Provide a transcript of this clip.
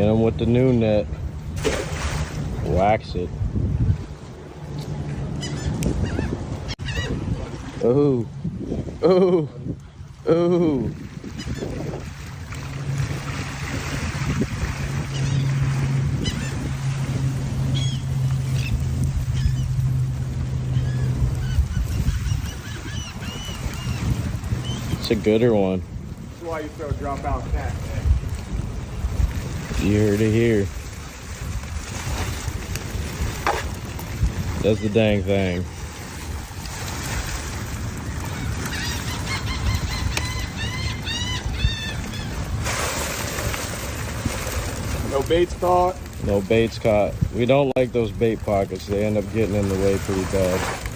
Hit him with the new net. Wax it. Ooh. Ooh. Ooh. It's a gooder one. That's why you throw drop-out cat. You heard it here. That's the dang thing. No baits caught. No baits caught. We don't like those bait pockets. They end up getting in the way pretty bad.